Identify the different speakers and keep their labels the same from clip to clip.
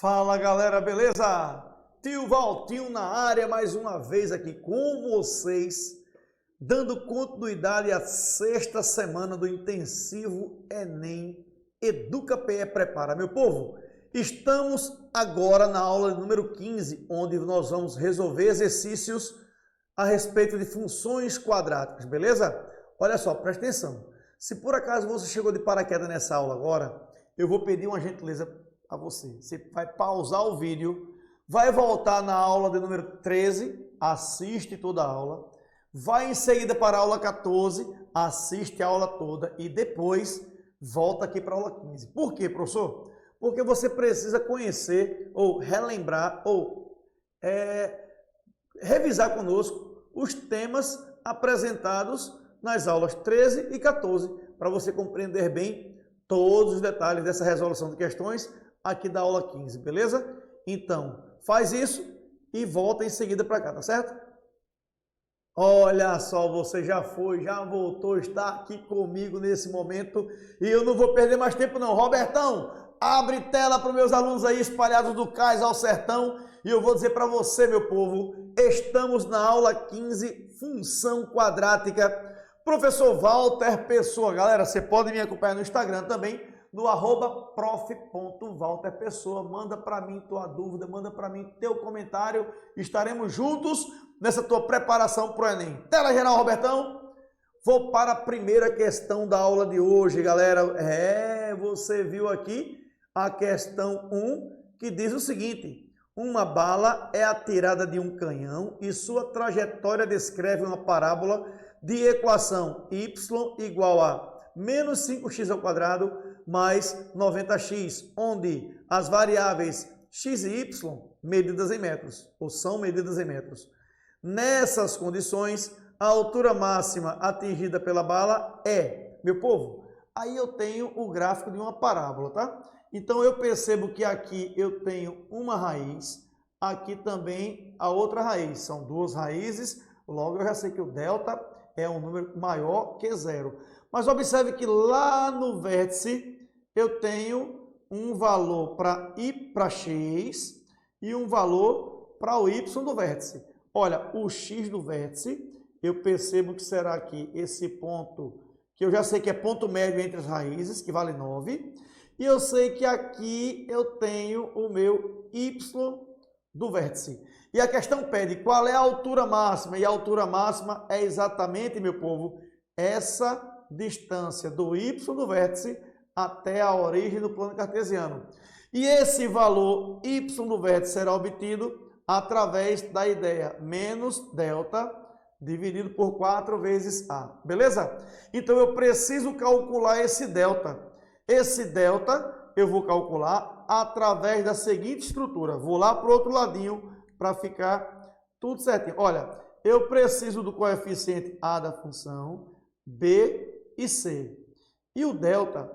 Speaker 1: Fala galera, beleza? Tio Valtinho na área mais uma vez aqui com vocês, dando continuidade à sexta semana do intensivo Enem Educa PE Prepara. Meu povo, estamos agora na aula número 15, onde nós vamos resolver exercícios a respeito de funções quadráticas, beleza? Olha só, presta atenção. Se por acaso você chegou de paraquedas nessa aula agora, eu vou pedir uma gentileza a você. Você vai pausar o vídeo, vai voltar na aula de número 13, assiste toda a aula, vai em seguida para a aula 14, assiste a aula toda e depois volta aqui para a aula 15. Por quê, professor? Porque você precisa conhecer ou relembrar ou revisar conosco os temas apresentados nas aulas 13 e 14, para você compreender bem todos os detalhes dessa resolução de questões aqui da aula 15, beleza? Então, faz isso e volta em seguida para cá, tá certo? Olha só, você já foi, já voltou, está aqui comigo nesse momento e eu não vou perder mais tempo não. Robertão, abre tela para os meus alunos aí espalhados do cais ao sertão e eu vou dizer para você, meu povo, estamos na aula 15, função quadrática. Professor Walter Pessoa, galera, você pode me acompanhar no Instagram também, no @prof.walterpessoa. Manda para mim tua dúvida, manda para mim teu comentário. Estaremos juntos nessa tua preparação para o Enem. Tela geral, Robertão. Vou para a primeira questão da aula de hoje, galera. Você viu aqui a questão 1, que diz o seguinte: uma bala é atirada de um canhão e sua trajetória descreve uma parábola de equação y igual a menos 5x ao quadrado mais 90x, onde as variáveis x e y medidas em metros, ou são medidas em metros. Nessas condições, a altura máxima atingida pela bala é, meu povo, aí eu tenho o gráfico de uma parábola, tá? Então eu percebo que aqui eu tenho uma raiz, aqui também a outra raiz, são duas raízes, logo eu já sei que o delta é um número maior que zero. Mas observe que lá no vértice eu tenho um valor para y para x e um valor para o y do vértice. Olha, o x do vértice, eu percebo que será aqui esse ponto, que eu já sei que é ponto médio entre as raízes, que vale 9. E eu sei que aqui eu tenho o meu y do vértice. E a questão pede qual é a altura máxima, e a altura máxima é exatamente, meu povo, essa distância do y do vértice até a origem do plano cartesiano. E esse valor y do vértice será obtido através da ideia menos delta dividido por 4 vezes a. Beleza? Então eu preciso calcular esse delta. Esse delta eu vou calcular através da seguinte estrutura. Vou lá para o outro ladinho para ficar tudo certinho. Olha, eu preciso do coeficiente a da função, b e c. E o delta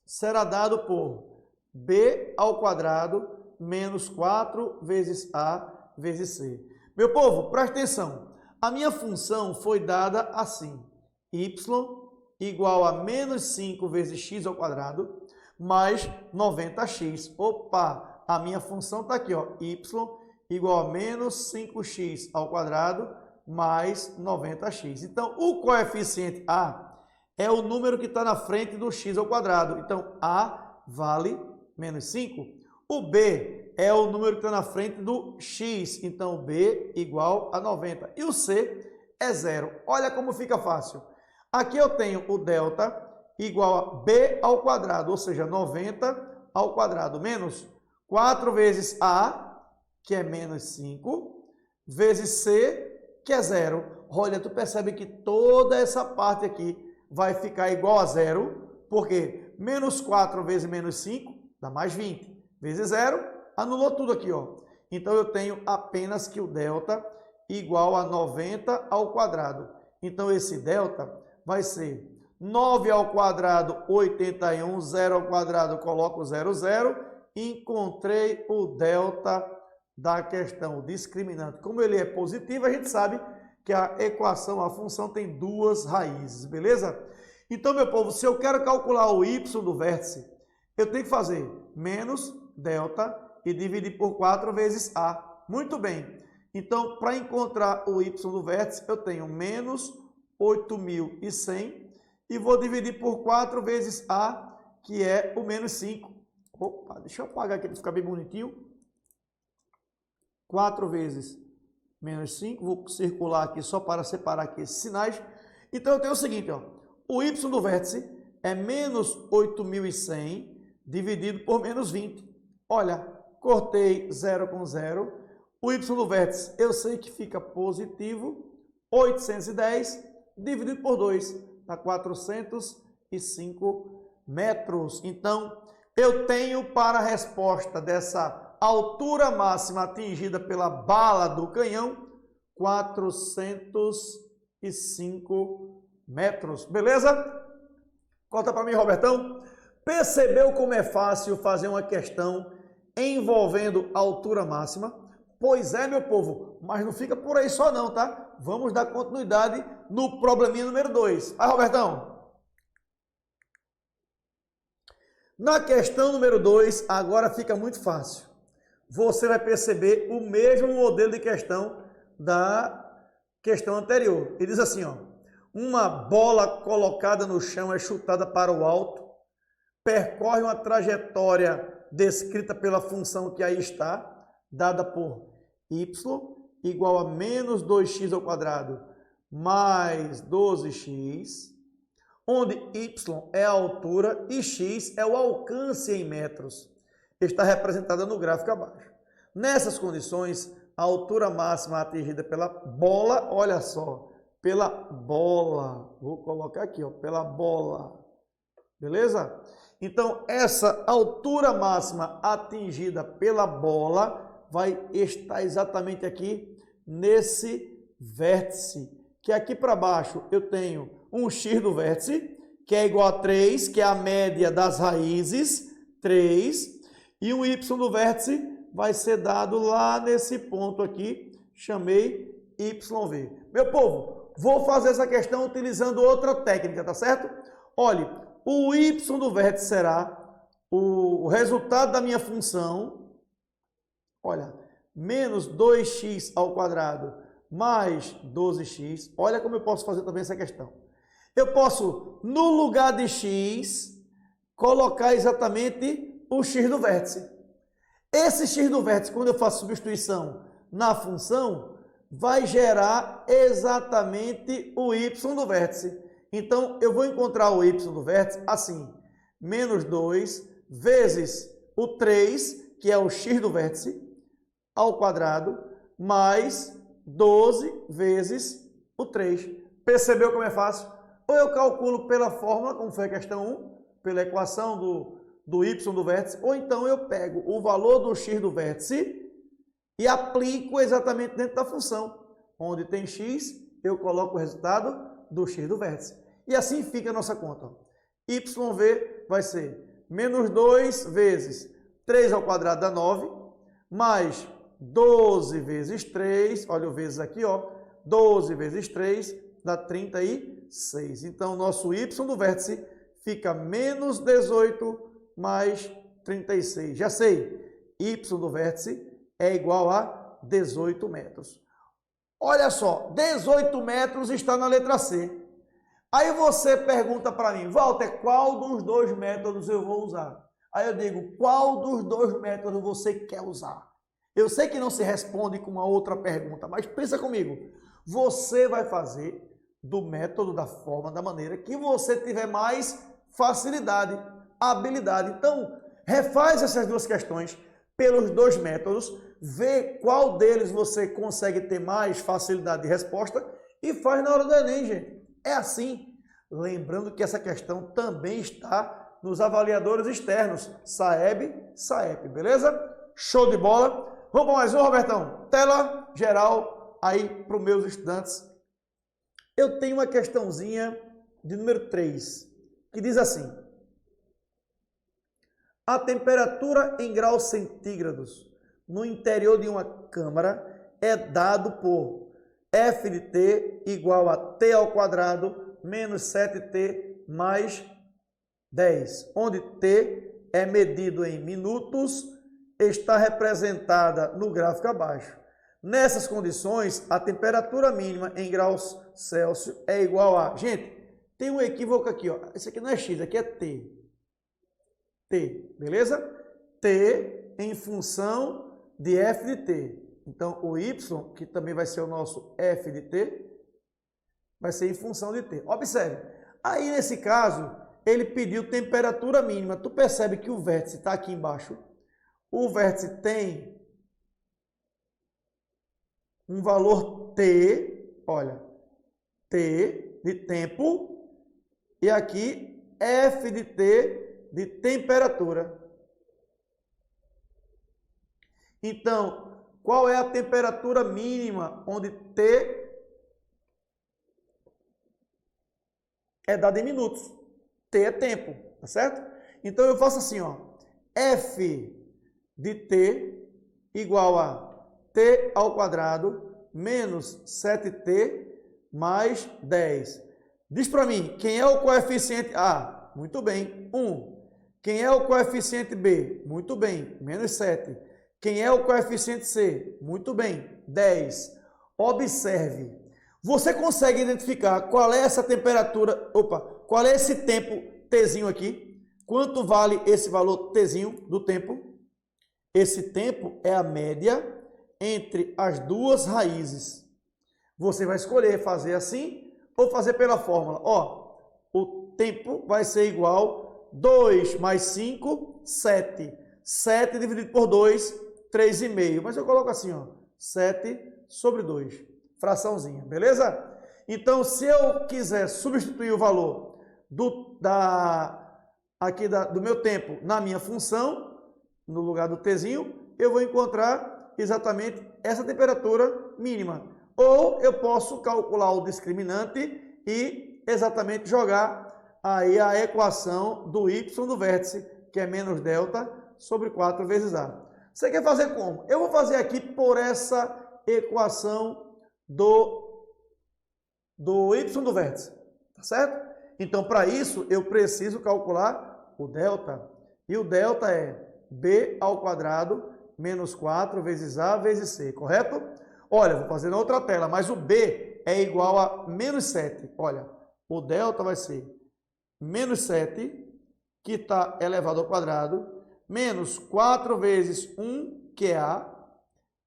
Speaker 1: será dado por b ao quadrado menos 4 vezes a vezes c. Meu povo, presta atenção. A minha função foi dada assim. Y igual a menos 5 vezes x ao quadrado mais 90x. Opa, a minha função está aqui, ó. Y igual a menos 5x ao quadrado mais 90x. Então, o coeficiente a é o número que está na frente do x ao quadrado. Então, a vale menos 5. O b é o número que está na frente do x. Então, b igual a 90. E o c é 0. Olha como fica fácil. Aqui eu tenho o delta igual a b ao quadrado, ou seja, 90 ao quadrado, menos 4 vezes a, que é menos 5, vezes c, que é 0. Olha, tu percebe que toda essa parte aqui vai ficar igual a zero, porque menos 4 vezes menos 5 dá mais 20, vezes 0, anulou tudo aqui, ó. Então eu tenho apenas que o delta igual a 90 ao quadrado. Então esse delta vai ser 9 ao quadrado, 81, 0 ao quadrado, coloco 0, 0, encontrei o delta da questão discriminante. Como ele é positivo, a gente sabe que a equação, a função tem duas raízes, beleza? Então, meu povo, se eu quero calcular o y do vértice, eu tenho que fazer menos delta e dividir por 4 vezes A. Muito bem. Então, para encontrar o y do vértice, eu tenho menos 8.100 e vou dividir por 4 vezes A, que é o menos 5. Opa, deixa eu apagar aqui para ficar bem bonitinho. 4 vezes menos 5, vou circular aqui só para separar aqui esses sinais. Então, eu tenho o seguinte, ó, o y do vértice é menos 8.100 dividido por menos 20. Olha, cortei 0 com 0. O y do vértice, eu sei que fica positivo. 810 dividido por 2, dá 405 metros. Então, eu tenho para a resposta dessa altura máxima atingida pela bala do canhão, 405 metros. Beleza? Conta para mim, Robertão. Percebeu como é fácil fazer uma questão envolvendo altura máxima? Pois é, meu povo, mas não fica por aí só não, tá? Vamos dar continuidade no probleminha número 2. Vai, Robertão. Na questão número 2, agora fica muito fácil. Você vai perceber o mesmo modelo de questão da questão anterior. Ele diz assim, ó, uma bola colocada no chão é chutada para o alto, percorre uma trajetória descrita pela função que aí está, dada por y igual a menos 2x ao quadrado mais 12x, onde y é a altura e x é o alcance em metros. Está representada no gráfico abaixo. Nessas condições, a altura máxima atingida pela bola, olha só, pela bola, vou colocar aqui, ó, pela bola, beleza? Então, essa altura máxima atingida pela bola vai estar exatamente aqui nesse vértice, que aqui para baixo eu tenho um x do vértice, que é igual a 3, que é a média das raízes, 3, e o y do vértice vai ser dado lá nesse ponto aqui, chamei YV. Meu povo, vou fazer essa questão utilizando outra técnica, tá certo? Olhe, o y do vértice será o resultado da minha função, olha, menos 2x ao quadrado mais 12x. Olha como eu posso fazer também essa questão. Eu posso, no lugar de x, colocar exatamente o x do vértice. Esse x do vértice, quando eu faço substituição na função, vai gerar exatamente o y do vértice. Então, eu vou encontrar o y do vértice assim, menos 2 vezes o 3, que é o x do vértice, ao quadrado, mais 12 vezes o 3. Percebeu como é fácil? Ou eu calculo pela fórmula, como foi a questão 1, pela equação do y do vértice, ou então eu pego o valor do x do vértice e aplico exatamente dentro da função. Onde tem x, eu coloco o resultado do x do vértice. E assim fica a nossa conta. YV vai ser menos 2 vezes 3 ao quadrado dá 9, mais 12 vezes 3, olha o vezes aqui, ó, 12 vezes 3 dá 36. Então, o nosso y do vértice fica menos 18 mais 36. Já sei, y do vértice é igual a 18 metros. Olha só, 18 metros está na letra C. Aí você pergunta para mim, Walter, qual dos dois métodos eu vou usar? Aí eu digo, qual dos dois métodos você quer usar? Eu sei que não se responde com uma outra pergunta, mas pensa comigo. Você vai fazer do método, da forma, da maneira que você tiver mais facilidade, habilidade. Então, refaz essas duas questões pelos dois métodos, vê qual deles você consegue ter mais facilidade de resposta e faz na hora do Enem, gente. É assim. Lembrando que essa questão também está nos avaliadores externos, SAEB, SAEP, beleza? Show de bola. Vamos para mais um, Robertão. Tela geral aí para os meus estudantes. Eu tenho uma questãozinha de número 3, que diz assim. A temperatura em graus centígrados no interior de uma câmara é dado por F de T igual a T ao quadrado menos 7T mais 10, onde T é medido em minutos está representada no gráfico abaixo. Nessas condições, a temperatura mínima em graus Celsius é igual a... Gente, tem um equívoco aqui, ó. Esse aqui não é X, aqui é T. T, beleza? T em função de F de T. Então, o Y, que também vai ser o nosso F de T, vai ser em função de T. Observe, aí nesse caso, ele pediu temperatura mínima. Tu percebe que o vértice está aqui embaixo. O vértice tem um valor T, olha, T de tempo, e aqui F de T de temperatura. Então, qual é a temperatura mínima onde T é dado em minutos? T é tempo, tá certo? Então eu faço assim, ó, F de T igual a T ao quadrado menos 7T mais 10. Diz para mim, quem é o coeficiente A? Muito bem, 1. Quem é o coeficiente B? Muito bem, menos 7. Quem é o coeficiente C? Muito bem, 10. Observe, você consegue identificar qual é essa temperatura, qual é esse tempo Tzinho aqui? Quanto vale esse valor Tzinho do tempo? Esse tempo é a média entre as duas raízes. Você vai escolher fazer assim ou fazer pela fórmula. Ó, o tempo vai ser igual 2 mais 5, 7. 7 dividido por 2, 3,5. Mas eu coloco assim, ó, 7 sobre 2. Fraçãozinha, beleza? Então, se eu quiser substituir o valor do meu tempo na minha função, no lugar do Tzinho, eu vou encontrar exatamente essa temperatura mínima. Ou eu posso calcular o discriminante e exatamente jogar aí a equação do y do vértice, que é menos delta sobre 4 vezes A. Você quer fazer como? Eu vou fazer aqui por essa equação do y do vértice, tá certo? Então, para isso, eu preciso calcular o delta. E o delta é B ao quadrado menos 4 vezes A vezes C, correto? Olha, vou fazer na outra tela, mas o B é igual a menos 7. Olha, o delta vai ser menos 7, que está elevado ao quadrado, menos 4 vezes 1, que é A,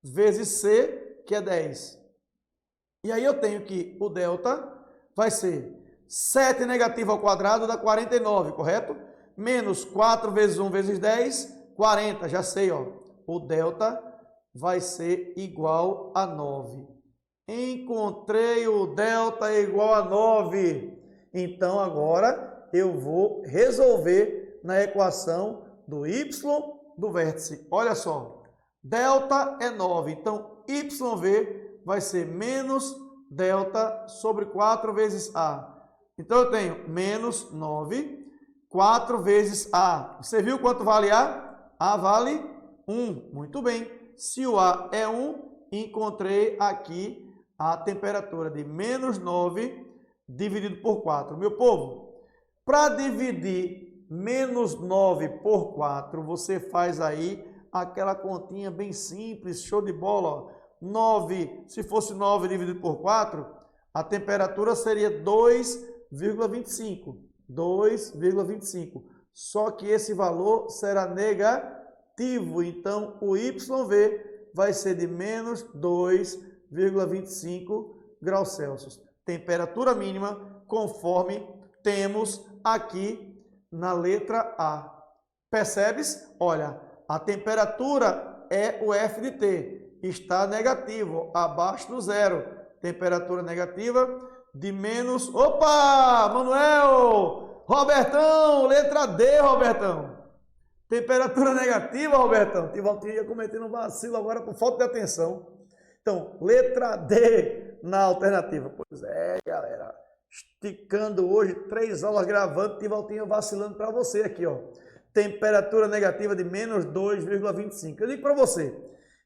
Speaker 1: vezes C, que é 10. E aí eu tenho que o delta vai ser 7 negativo ao quadrado dá 49, correto? Menos 4 vezes 1 vezes 10, 40, já sei, ó. O delta vai ser igual a 9. Encontrei o delta igual a 9. Então, agora eu vou resolver na equação do y do vértice. Olha só, delta é 9. Então, YV vai ser menos delta sobre 4 vezes A. Então, eu tenho menos 9, 4 vezes A. Você viu quanto vale A? A vale 1. Muito bem. Se o A é 1, encontrei aqui a temperatura de menos 9 dividido por 4. Meu povo, para dividir menos 9 por 4, você faz aí aquela continha bem simples, show de bola. Ó. 9, se fosse 9 dividido por 4, a temperatura seria 2,25. 2,25. Só que esse valor será negativo. Então, o YV vai ser de menos 2,25 graus Celsius. Temperatura mínima, conforme temos aqui na letra A. Percebes? Olha, a temperatura é o F de T. Está negativo, abaixo do zero. Temperatura negativa de menos... Opa! Manuel! Robertão! Letra D, Robertão! Temperatura negativa, Robertão. Tivaltinho ia cometendo um vacilo agora com falta de atenção. Então, letra D na alternativa. Pois é, galera. Esticando hoje 3 aulas gravando, Tivaltinho vacilando para você aqui, ó. Temperatura negativa de menos 2,25. Eu digo para você,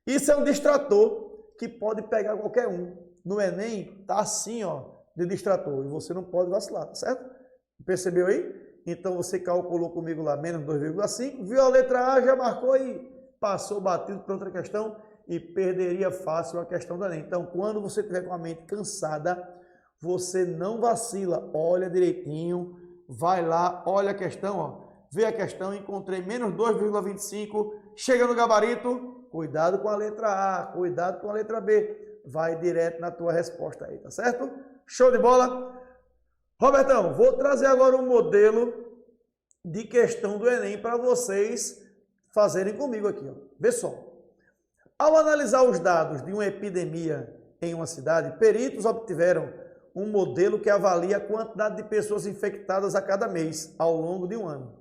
Speaker 1: isso é um distrator que pode pegar qualquer um. No Enem, tá assim, ó, de distrator. E você não pode vacilar, tá certo? Percebeu aí? Então, você calculou comigo lá menos 2,5. Viu a letra A, já marcou aí. passou batido para outra questão e perderia fácil a questão do Enem. Então, quando você estiver com a mente cansada, você não vacila, olha direitinho, vai lá, olha a questão, ó, vê a questão, encontrei menos 2,25, chega no gabarito, cuidado com a letra A, cuidado com a letra B, vai direto na tua resposta aí, tá certo? Show de bola? Robertão, vou trazer agora um modelo de questão do Enem para vocês fazerem comigo aqui, ó. Vê só. Ao analisar os dados de uma epidemia em uma cidade, peritos obtiveram um modelo que avalia a quantidade de pessoas infectadas a cada mês ao longo de um ano.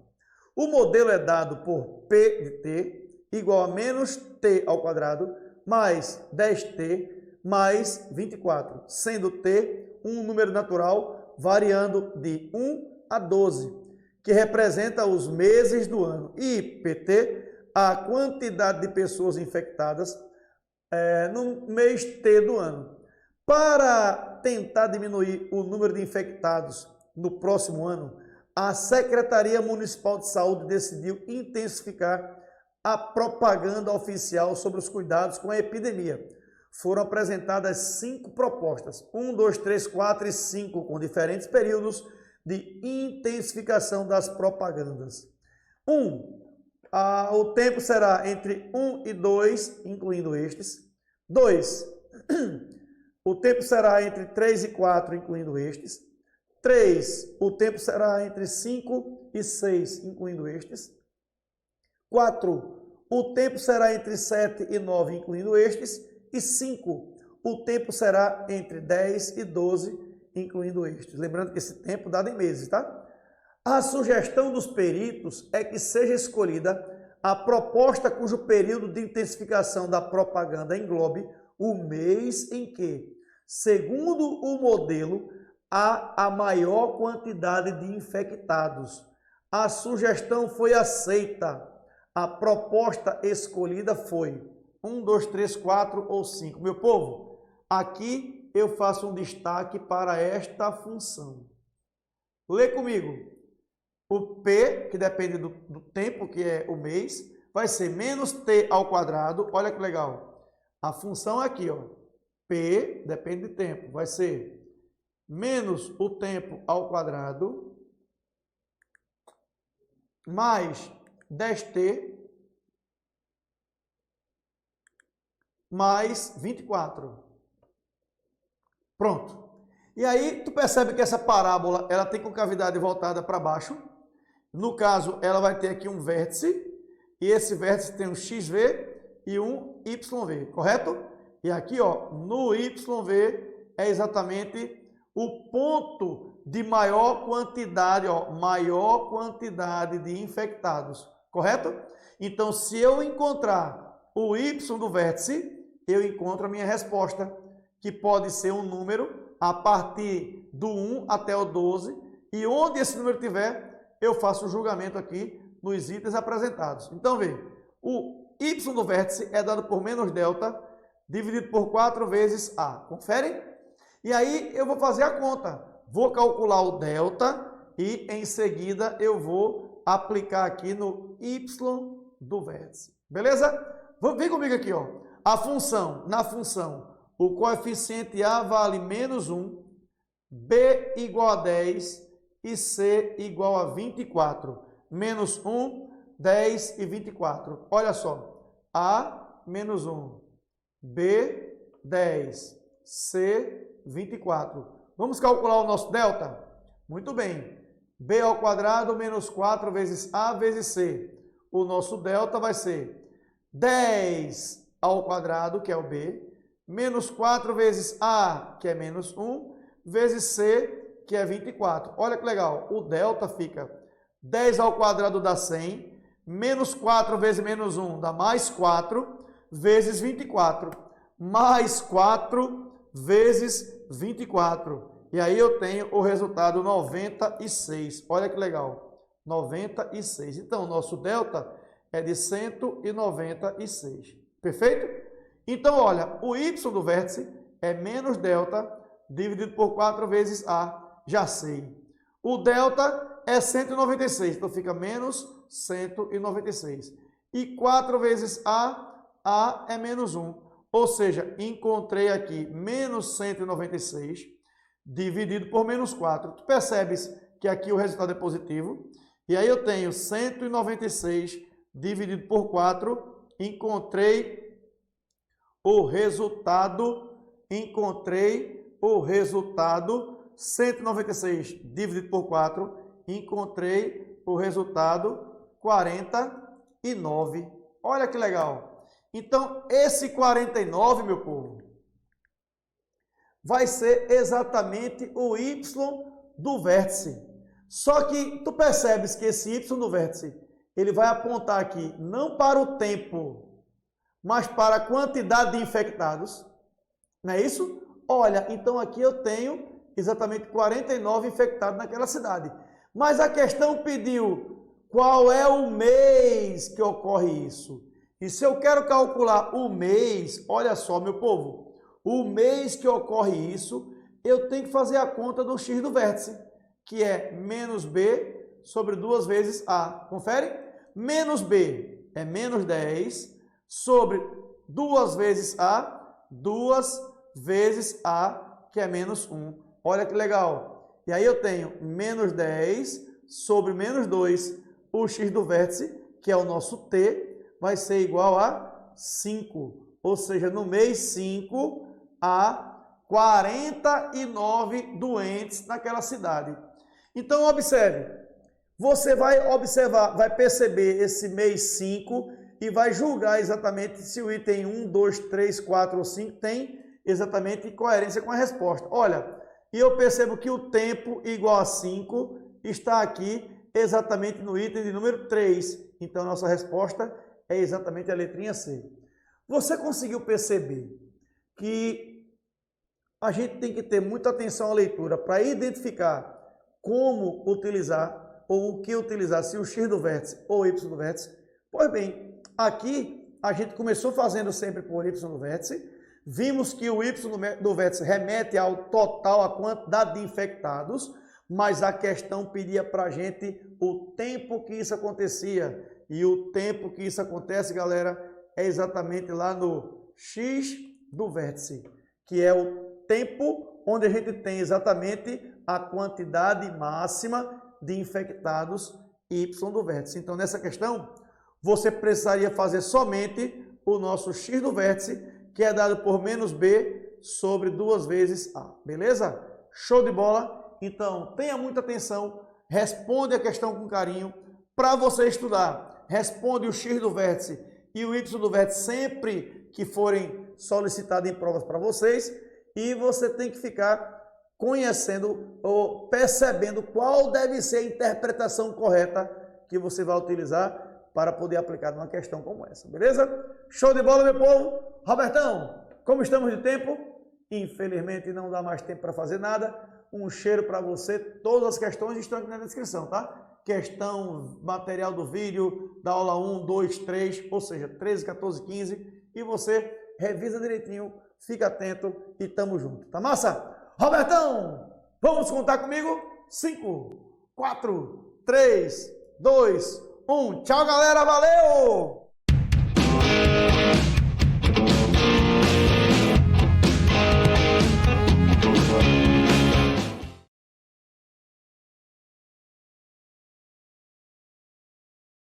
Speaker 1: O modelo é dado por P de T igual a menos T ao quadrado mais 10T mais 24, sendo T um número natural variando de 1 a 12, que representa os meses do ano, e PT a quantidade de pessoas infectadas no mês T do ano. Para tentar diminuir o número de infectados no próximo ano, a Secretaria Municipal de Saúde decidiu intensificar a propaganda oficial sobre os cuidados com a epidemia. Foram apresentadas 5 propostas, 1, 2, 3, 4 e 5, com diferentes períodos de intensificação das propagandas. 1. O tempo será entre 1 e 2, incluindo estes. 2. O tempo será entre 3 e 4, incluindo estes. 3. O tempo será entre 5 e 6, incluindo estes. 4. O tempo será entre 7 e 9, incluindo estes. E 5. O tempo será entre 10 e 12, incluindo estes. Lembrando que esse tempo dado em meses, tá? A sugestão dos peritos é que seja escolhida a proposta cujo período de intensificação da propaganda englobe o mês em que, segundo o modelo, há a maior quantidade de infectados. A sugestão foi aceita. A proposta escolhida foi 1, 2, 3, 4 ou 5. Meu povo, aqui eu faço um destaque para esta função. Lê comigo. O P, que depende do tempo, que é o mês, vai ser menos T ao quadrado. Olha que legal. A função é aqui, ó. P, depende do tempo, vai ser menos o tempo ao quadrado, mais 10T, mais 24. Pronto. E aí, tu percebe que essa parábola, ela tem concavidade voltada para baixo. No caso, ela vai ter aqui um vértice, e esse vértice tem um XV e um YV, correto? E aqui, ó, no YV é exatamente o ponto de maior quantidade, ó, maior quantidade de infectados, correto? Então, se eu encontrar o Y do vértice, eu encontro a minha resposta, que pode ser um número a partir do 1 até o 12, e onde esse número tiver, eu faço o julgamento aqui nos itens apresentados. Então, vê, o Y do vértice é dado por menos delta, dividido por 4 vezes A. Confere? E aí, eu vou fazer a conta. Vou calcular o delta e, em seguida, eu vou aplicar aqui no Y do vértice. Beleza? Vem comigo aqui, ó. Na função, o coeficiente A vale menos 1, B igual a 10 e C igual a 24. Menos 1, 10 e 24. Olha só. A, menos 1. B, 10. C, 24. Vamos calcular o nosso delta? Muito bem. B ao quadrado menos 4 vezes A vezes C. O nosso delta vai ser 10 ao quadrado, que é o B, menos 4 vezes A, que é menos 1, vezes C, que é 24. Olha que legal, o delta fica 10 ao quadrado dá 100, menos 4 vezes menos 1 dá mais 4, vezes 24, mais 4 vezes 24. E aí eu tenho o resultado 96. Olha que legal, 96. Então, o nosso delta é de 196. Perfeito? Então, olha, o Y do vértice é menos delta dividido por 4 vezes A. Já sei. O delta é 196, então fica menos 196. E 4 vezes A é menos 1. Ou seja, encontrei aqui menos 196 dividido por menos 4. Tu percebes que aqui o resultado é positivo. E aí eu tenho 196 dividido por 4. Encontrei o resultado. 196 dividido por 4. Encontrei o resultado 49. Olha que legal. Então, esse 49, meu povo, vai ser exatamente o y do vértice. Só que tu percebes que esse y do vértice, ele vai apontar aqui não para o tempo, mas para a quantidade de infectados. Não é isso? Olha, então aqui eu tenho exatamente 49 infectados naquela cidade. Mas a questão pediu qual é o mês que ocorre isso. E se eu quero calcular o mês, olha só, meu povo, o mês que ocorre isso, eu tenho que fazer a conta do x do vértice, que é menos b sobre 2 vezes a. Confere? Menos b é menos 10 sobre 2 vezes a, 2 vezes a, que é menos 1. Olha que legal. E aí eu tenho menos 10 sobre menos 2, o x do vértice, que é o nosso t, vai ser igual a 5. Ou seja, no mês 5, há 49 doentes naquela cidade. Então, observe. Você vai observar, vai perceber esse mês 5 e vai julgar exatamente se o item 1, 2, 3, 4 ou 5 tem exatamente coerência com a resposta. Olha, e eu percebo que o tempo igual a 5 está aqui exatamente no item de número 3. Então, nossa resposta é exatamente a letrinha C. Você conseguiu perceber que a gente tem que ter muita atenção à leitura para identificar como utilizar ou o que utilizar, se o x do vértice ou y do vértice? Pois bem, aqui a gente começou fazendo sempre por y do vértice, vimos que o y do vértice remete ao total, a quantidade de infectados, mas a questão pedia para a gente o tempo que isso acontecia. E o tempo que isso acontece, galera, é exatamente lá no x do vértice, que é o tempo onde a gente tem exatamente a quantidade máxima de infectados y do vértice. Então, nessa questão, você precisaria fazer somente o nosso x do vértice, que é dado por menos b sobre 2 vezes a. Beleza? Show de bola? Então, tenha muita atenção, responde a questão com carinho para você estudar. Responde o x do vértice e o y do vértice sempre que forem solicitados em provas para vocês. E você tem que ficar conhecendo ou percebendo qual deve ser a interpretação correta que você vai utilizar para poder aplicar numa questão como essa. Beleza? Show de bola, meu povo! Robertão, como estamos de tempo? Infelizmente não dá mais tempo para fazer nada. Um cheiro para você. Todas as questões estão aqui na descrição, tá? Questão, material do vídeo, da aula 1, 2, 3, ou seja, 13, 14, 15. E você revisa direitinho, fica atento e tamo junto. Tá massa? Robertão, vamos contar comigo? 5, 4, 3, 2, 1. Tchau, galera. Valeu!